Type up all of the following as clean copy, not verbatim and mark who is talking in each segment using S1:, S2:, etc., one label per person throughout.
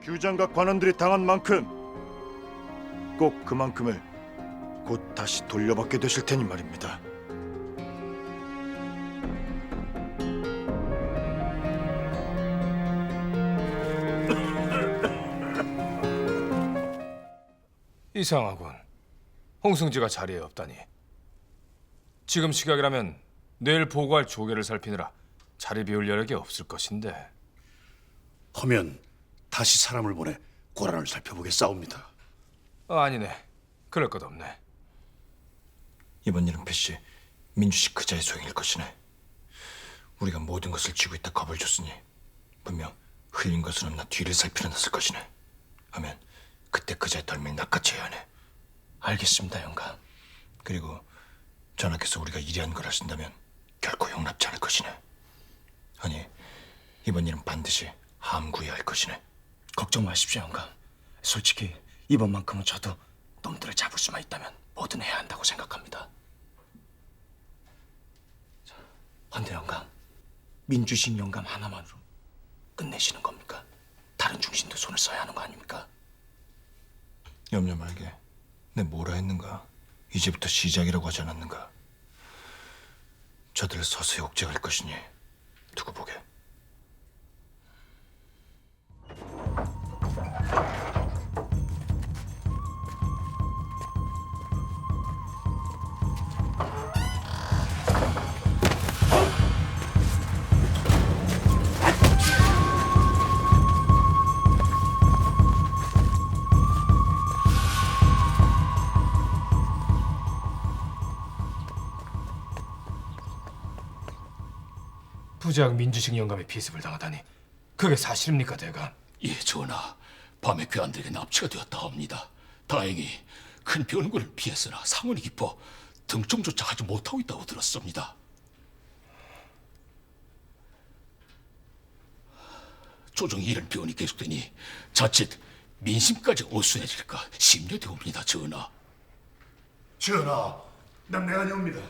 S1: 규장과 관원들이 당한 만큼 꼭 그만큼을 곧 다시 돌려받게 되실 테니 말입니다.
S2: 이상하군. 홍승지가 자리에 없다니. 지금 시각이라면 내일 보고할 조계를 살피느라 자리 비울 여력이 없을 것인데.
S3: 하면 다시 사람을 보내 고란을 살펴보겠사옵니다.
S2: 아니네. 그럴 것 없네.
S4: 이번 일은 필시 민주식 그자의 소행일 것이네. 우리가 모든 것을 쥐고 있다 겁을 줬으니 분명 흘린 것은 없나 뒤를 살피려놨을 것이네. 하면 그때 그자의 덜미를 낚아채야 하네. 알겠습니다, 영감. 그리고 전하께서 우리가 이리한 걸 하신다면 결코 용납지 않을 것이네. 아니, 이번 일은 반드시 함구해야 할 것이네.
S5: 걱정 마십시오, 영감. 솔직히 이번만큼은 저도 놈들을 잡을 수만 있다면 뭐든 해야 한다고 생각합니다. 헌데 영감, 민주식 영감 하나만으로 끝내시는 겁니까? 다른 중신도 손을 써야 하는 거 아닙니까?
S4: 염려 말게. 내 뭐라 했는가? 이제부터 시작이라고 하지 않았는가? 저들을 서서히 옥죄할 것이니 두고 보게.
S2: 부작 민주식 영감의 비습을 당하다니. 그게 사실입니까, 대감?
S3: 예, 전하. 밤에 괴한들에게 납치가 되었다옵니다. 다행히 큰 변군을 피했으나 상흔이 깊어 등청조차 하지 못하고 있다고 들었습니다. 조정이 이런 변이 계속되니 자칫 민심까지 어수해질까 심려되옵니다, 전하.
S6: 전하, 남내 아니옵니다.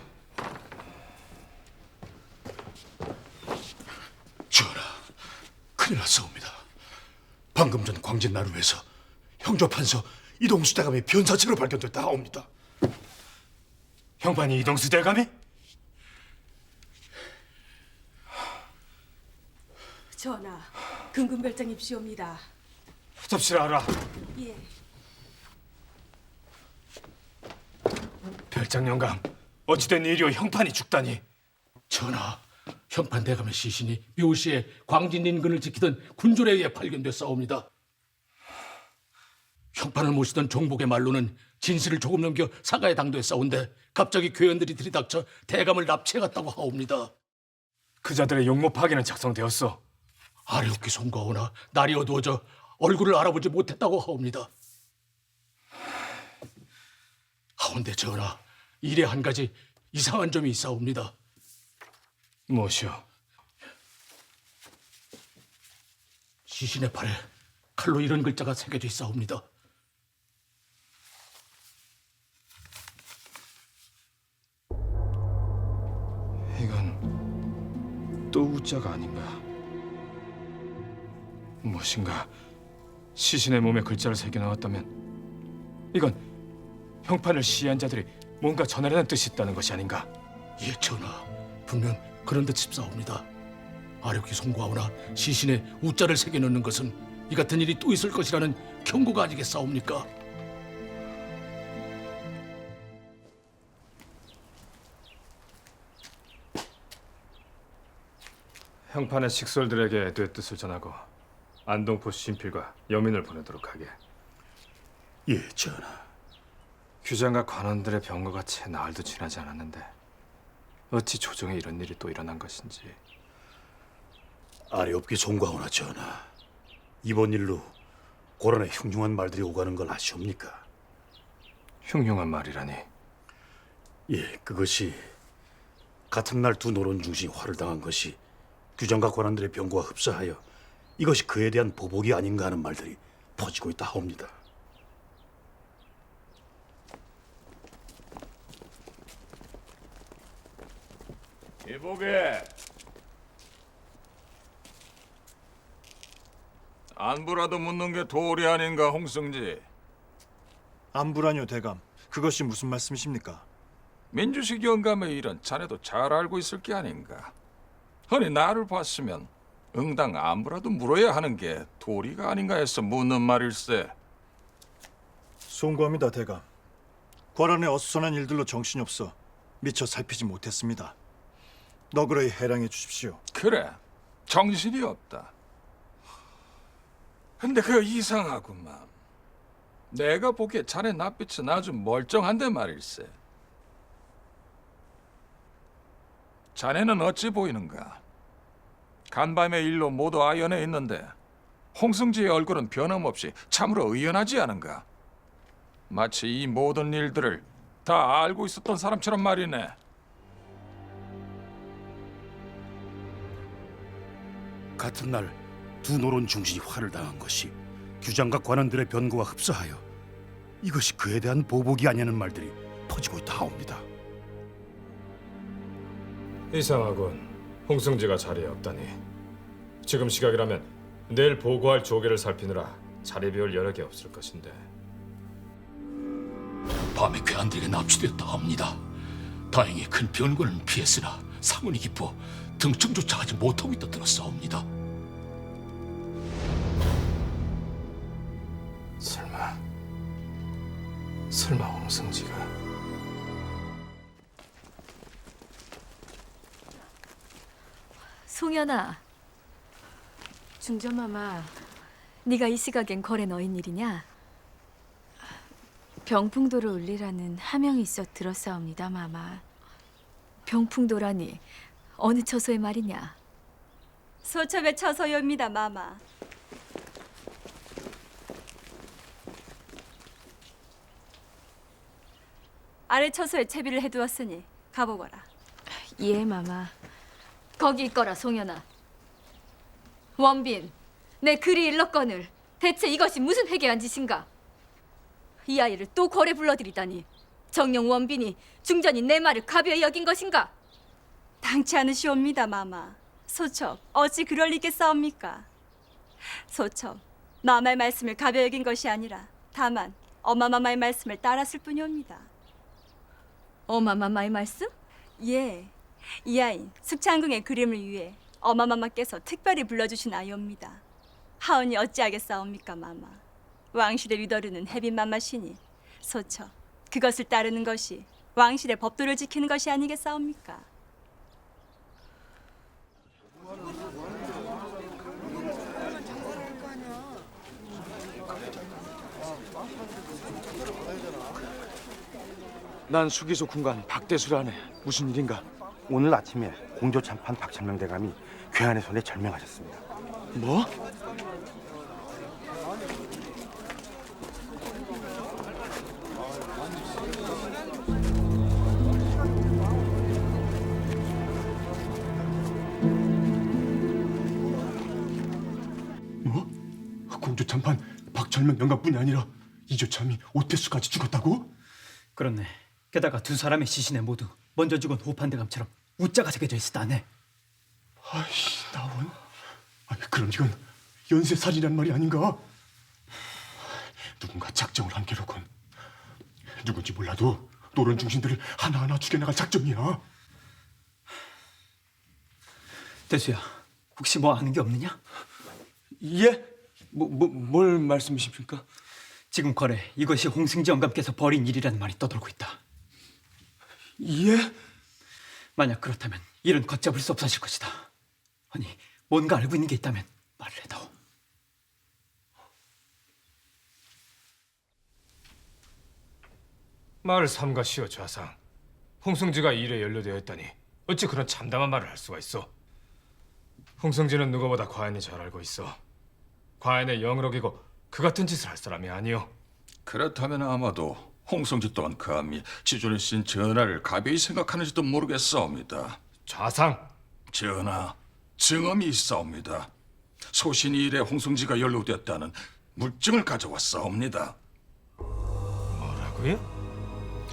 S3: 전하, 큰일 났사옵니다. 방금 전 광진나루에서 형조판서 이동수 대감의 변사체로 발견됐다 하옵니다.
S2: 형반이 이동수 대감이?
S7: 전하, 근근별장 입시옵니다.
S2: 접시라.
S7: 예.
S2: 별장 영감, 어찌된 일이오 형판이 죽다니.
S3: 전하, 형판 대감의 시신이 묘시에 광진 인근을 지키던 군졸에 의해 발견됐사옵니다. 형판을 모시던 종복의 말로는 진실을 조금 넘겨 사가에 당도했사온데 갑자기 괴원들이 들이닥쳐 대감을 납치해갔다고 하옵니다.
S2: 그자들의 용모 파기는 작성되었어.
S3: 아래옵기 송구하오나 날이 어두워져 얼굴을 알아보지 못했다고 하옵니다. 하온데 전하, 일에 한 가지 이상한 점이 있사옵니다.
S2: 무엇이오?
S3: 시신의 팔에 칼로 이런 글자가 새겨져 있사옵니다.
S2: 이건 또 우자가 아닌가? 무엇인가 시신의 몸에 글자를 새겨 넣었다면 이건 형판을 시해한 자들이 뭔가 전하려는 뜻이 있다는 것이 아닌가?
S3: 예, 전하. 분명 그런 듯 싶사옵니다. 아렵게 송구하오나 시신에 우자를 새겨 넣는 것은 이 같은 일이 또 있을 것이라는 경고가 아니겠사옵니까?
S2: 형판의 식솔들에게 뇌 뜻을 전하고 안동포 신필과 여민을 보내도록 하게.
S3: 예, 전하.
S2: 규장과 관원들의 병거가 채 나흘도 지나지 않았는데 어찌 조정에 이런 일이 또 일어난 것인지.
S3: 아래옵기 송구하오나 전하. 이번 일로 고란에 흉흉한 말들이 오가는 걸 아시옵니까?
S2: 흉흉한 말이라니.
S3: 예, 그것이 같은 날 두 노론 중신이 화를 당한 것이 규장과 관원들의 병거와 흡사하여 이것이 그에 대한 보복이 아닌가 하는 말들이 퍼지고 있다 하옵니다.
S8: 이보게. 안부라도 묻는 게 도리 아닌가, 홍승지.
S1: 안부라뇨 대감. 그것이 무슨 말씀이십니까?
S8: 민주식 영감의 일은 자네도 잘 알고 있을 게 아닌가. 허니 나를 봤으면 응당 안부라도 물어야 하는 게 도리가 아닌가 해서 묻는 말일세.
S1: 송구합니다 대감. 과란의 어수선한 일들로 정신이 없어 미처 살피지 못했습니다. 너그러이 해랑해 주십시오.
S8: 그래, 정신이 없다. 근데 그 이상하구만. 내가 보기에 자네 낯빛은 아주 멀쩡한데 말일세. 자네는 어찌 보이는가? 간밤의 일로 모두 아연해 있는데 홍승지의 얼굴은 변함없이 참으로 의연하지 않은가? 마치 이 모든 일들을 다 알고 있었던 사람처럼 말이네.
S3: 같은 날 두 노론 중신이 화를 당한 것이 규장과 관원들의 변고와 흡사하여 이것이 그에 대한 보복이 아니냐는 말들이 퍼지고 있다 하옵니다.
S2: 이상하군. 홍승지가 자리에 없다니. 지금 시각이라면 내일 보고할 조계를 살피느라 자리 비울 여력이 없을 것인데.
S5: 밤에 괴한들에게 납치되었다 합니다. 다행히 큰 변고는 피했으나 상흔이 깊어 등청조차 하지 못하고 있다 들었사옵니다.
S2: 설마 홍승지가.
S9: 송연아,
S7: 중전마마,
S9: 네가 이 시각엔 거래 너인 일이냐?
S7: 병풍도를 울리라는 하명이 있어 들었사옵니다, 마마.
S9: 병풍도라니 어느 처소의 말이냐?
S7: 소첩의 처소요입니다, 마마. 아래 처소에 채비를 해두었으니 가보거라. 예, 마마.
S9: 거기 있거라, 송연아. 원빈, 내 그리 일렀거늘 대체 이것이 무슨 회개한 짓인가? 이 아이를 또 거래 불러들이다니 정녕 원빈이 중전이 내 말을 가벼이 여긴 것인가?
S7: 당치 않으시옵니다, 마마. 소첩, 어찌 그럴 리겠사옵니까? 소첩, 마마의 말씀을 가벼이 여긴 것이 아니라 다만 엄마 마마의 말씀을 따랐을 뿐이옵니다.
S9: 어마마마의 말씀?
S7: 예, 이 아이는 숙창궁의 그림을 위해 엄마 마마께서 특별히 불러주신 아이옵니다. 하오니 어찌하겠사옵니까, 마마. 왕실의 리더르는 혜빈 마마시니 소처 그것을 따르는 것이 왕실의 법도를 지키는 것이 아니겠사옵니까?
S10: 난 수기소 군관 박대수라네. 무슨 일인가?
S11: 오늘 아침에 공조 참판 박찬명 대감이 괴한의 손에 절명하셨습니다.
S10: 뭐?
S3: 공조 참판 박철명 명가뿐이 아니라 이조참이 오태수까지 죽었다고?
S12: 그렇네. 게다가 두 사람의 시신에 모두 먼저 죽은 호판대감처럼 우자가 새겨져 있었다네.
S3: 아이씨, 나원. 그럼 이건 연쇄살인이란 말이 아닌가? 누군가 작정을 한 게로군. 누군지 몰라도 노론 중신들을 하나하나 죽여나갈 작정이야.
S12: 대수야, 혹시 뭐 아는 게 없느냐?
S10: 예? 뭘 말씀이십니까?
S12: 지금 거래 이것이 홍승지 영감께서 벌인 일이라는 말이 떠돌고 있다.
S10: 예?
S12: 만약 그렇다면 일은 걷잡을 수 없어질 것이다. 아니, 뭔가 알고 있는 게 있다면 말을 해다오.
S2: 말 삼가시오 좌상. 홍승지가 일에 연루되어 있다니 어찌 그런 참담한 말을 할 수가 있어? 홍승지는 누구보다 과인이 잘 알고 있어. 과인의 영으로기고 그 같은 짓을 할 사람이 아니오.
S8: 그렇다면 아마도 홍성지 또한 감히 지존에 신 전하를 가벼이 생각하는지도 모르겠사옵니다.
S2: 좌상!
S8: 전하, 증언이 있사옵니다. 소신 이 일에 홍성지가 연루되었다는 물증을 가져왔사옵니다.
S2: 뭐라고요?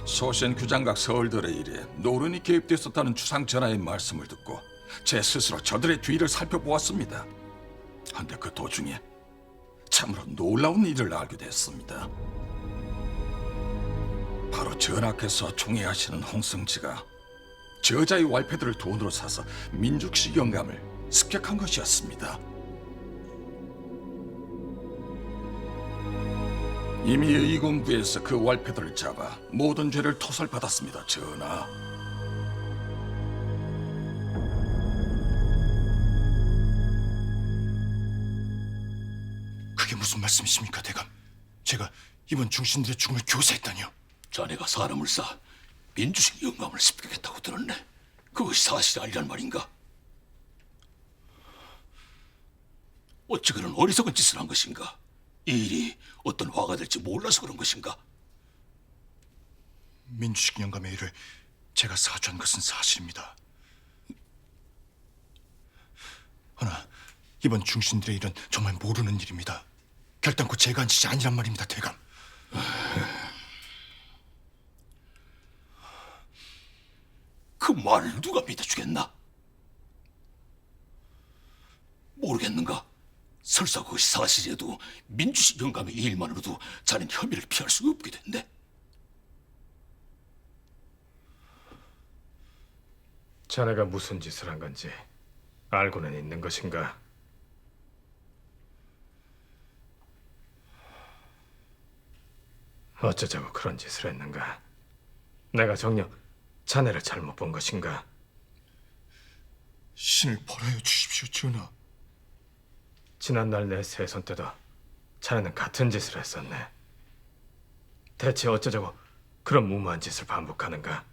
S8: 소신 규장각 서울들의 일에 노른이 개입되었다는 주상 전하의 말씀을 듣고 제 스스로 저들의 뒤를 살펴보았습니다. 한데 그 도중에 참으로 놀라운 일을 알게 됐습니다. 바로 전하께서 총애하시는 홍성지가 저자의 왈패들을 돈으로 사서 민죽식 영감을 습격한 것이었습니다. 이미 의공부에서 그 왈패들을 잡아 모든 죄를 토설받았습니다, 전하.
S4: 그게 무슨 말씀이십니까, 대감? 제가 이번 중신들의 죽음을 교사했다니요?
S5: 자네가 사람을 쏴 민주식 영감을 습격했다고 들었네. 그것이 사실이 아니란 말인가? 어찌 그런 어리석은 짓을 한 것인가? 이 일이 어떤 화가 될지 몰라서 그런 것인가?
S4: 민주식 영감의 일을 제가 사주한 것은 사실입니다. 허나 이번 중신들의 일은 정말 모르는 일입니다. 결단코 제가 한 짓이 아니란 말입니다, 대감.
S5: 그 말을 누가 믿어주겠나? 모르겠는가? 설사 그것이 사실이라도 민주식 영감의 이 일만으로도 자넨 혐의를 피할 수 없게 된대.
S2: 자네가 무슨 짓을 한 건지 알고는 있는 것인가? 어쩌자고 그런 짓을 했는가? 내가 정녕 자네를 잘못 본 것인가?
S4: 신을 벌하여 주십시오, 전하.
S2: 지난날 내 세손 때도 자네는 같은 짓을 했었네. 대체 어쩌자고 그런 무모한 짓을 반복하는가?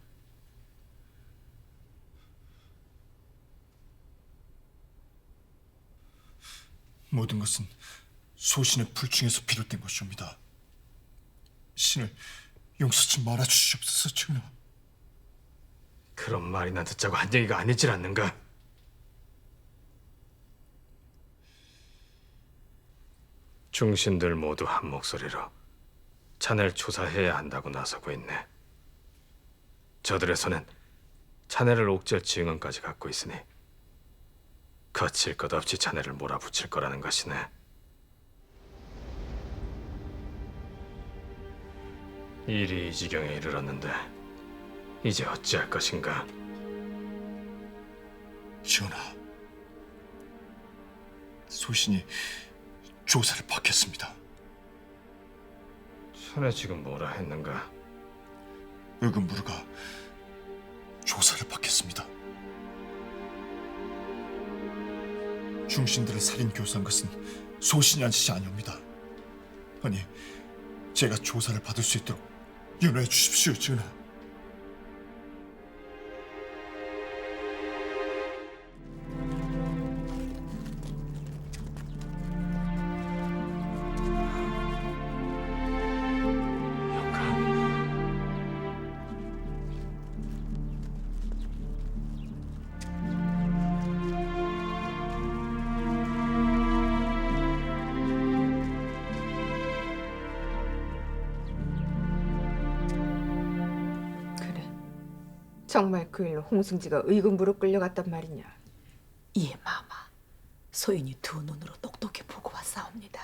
S4: 모든 것은 소신의 불충에서 비롯된 것이옵니다. 신을 용서치 말아 주시옵소서, 전하.
S2: 그런 말이나 듣자고 한 얘기가 아니질 않는가? 중신들 모두 한 목소리로 자네를 조사해야 한다고 나서고 있네. 저들의 손엔 자네를 옥죄할 증언까지 갖고 있으니 거칠 것 없이 자네를 몰아붙일 거라는 것이네. 일이 이 지경에 이르렀는데 이제 어찌할 것인가?
S4: 전하, 소신이 조사를 받겠습니다.
S2: 자네 지금 뭐라 했는가?
S4: 의금부르가 조사를 받겠습니다. 중신들을 살인 교사한 것은 소신이 한 짓이 아니옵니다. 아니, 제가 조사를 받을 수 있도록 윤호해 주십시오, 전하.
S13: 정말 그 일로 홍승지가 의금부로 끌려갔단 말이냐?
S14: 예, 마마. 소인이 두 눈으로 똑똑히 보고 왔사옵니다.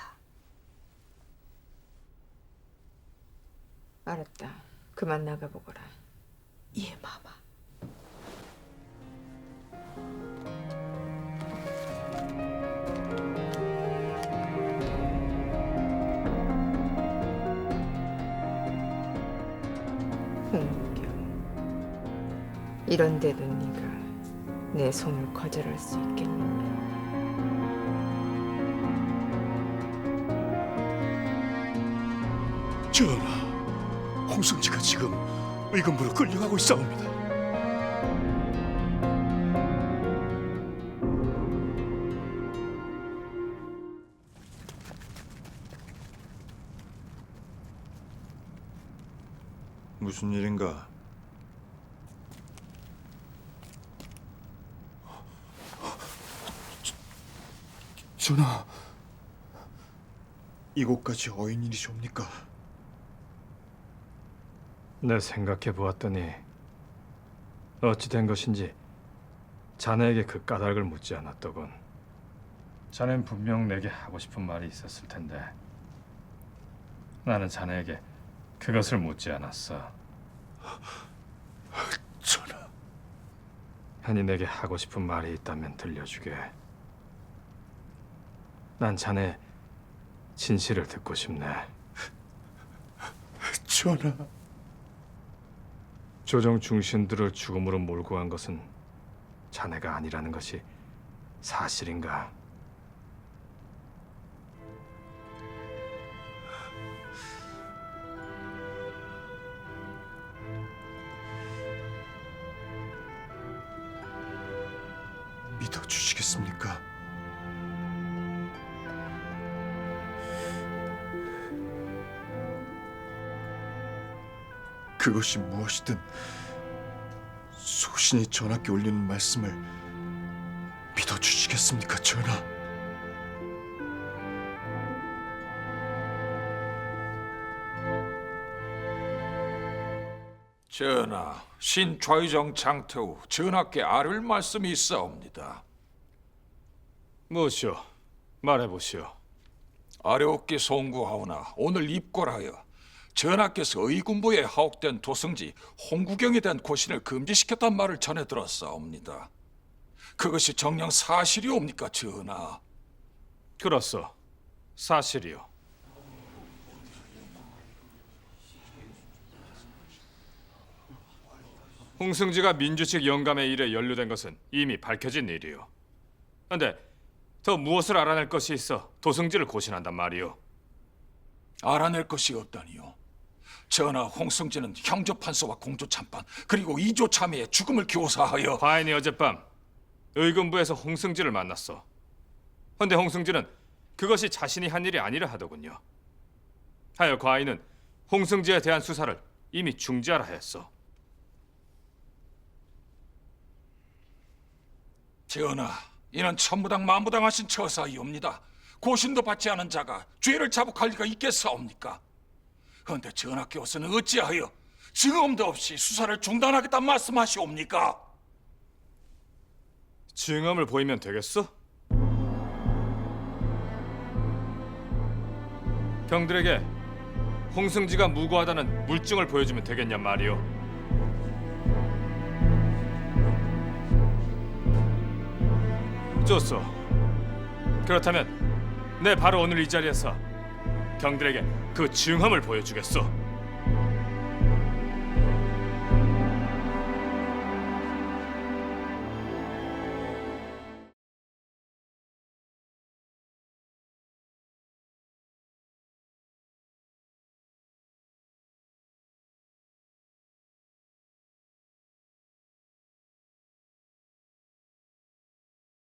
S13: 알았다. 그만 나가보거라.
S14: 예, 마마.
S13: 홍문경, 이런데도 네가 내 손을 거절할 수 있겠느냐?
S3: 전하, 홍성지가 지금 의금부로 끌려가고 있사옵니다.
S1: 무슨 일인가?
S10: 전하,
S1: 이곳까지 어인 일이시옵니까?
S2: 내 생각해 보았더니 어찌 된 것인지 자네에게 그 까닭을 묻지 않았더군. 자넨 분명 내게 하고 싶은 말이 있었을 텐데 나는 자네에게 그것을 묻지 않았어.
S3: 전하,
S2: 아니 내게 하고 싶은 말이 있다면 들려주게. 난 자네 진실을 듣고 싶네.
S3: 전하.
S2: 조정 중신들을 죽음으로 몰고 간 것은 자네가 아니라는 것이 사실인가?
S1: 믿어주시겠습니까? 그것이 무엇이든 소신이 전하께 올리는 말씀을 믿어주시겠습니까, 전하?
S8: 전하, 신좌의정 장태우 전하께 아를 말씀이 있사옵니다.
S2: 무엇이오? 말해보시오.
S8: 아뢰옵게 송구하오나 오늘 입궐하여 전하께서 의군부에 하옥된 도승지 홍구경에 대한 고신을 금지시켰단 말을 전해 들었사옵니다. 그것이 정녕 사실이옵니까, 전하?
S2: 그렇소. 사실이오. 홍승지가 민주측 영감의 일에 연루된 것은 이미 밝혀진 일이오. 그런데 더 무엇을 알아낼 것이 있어 도승지를 고신한단 말이오.
S8: 알아낼 것이 없다니요. 전하, 홍승지는 형조판서와 공조참판 그리고 이조참의의 죽음을 교사하여
S2: 과인이 어젯밤 의군부에서 홍승지를 만났어. 그런데 홍승지는 그것이 자신이 한 일이 아니라 하더군요. 하여 과인은 홍승지에 대한 수사를 이미 중지하라 했어.
S8: 전하, 이는 천무당 만무당하신 처사이옵니다. 고신도 받지 않은 자가 죄를 자복할 리가 있겠사옵니까? 그런데 전하께서는 어찌하여 증언도 없이 수사를 중단하겠다는 말씀하시옵니까?
S2: 증언을 보이면 되겠어? 경들에게 홍승지가 무고하다는 물증을 보여주면 되겠냔 말이오. 좋소. 그렇다면 내 바로 오늘 이 자리에서 경들에게 그 증언을 보여주겠소.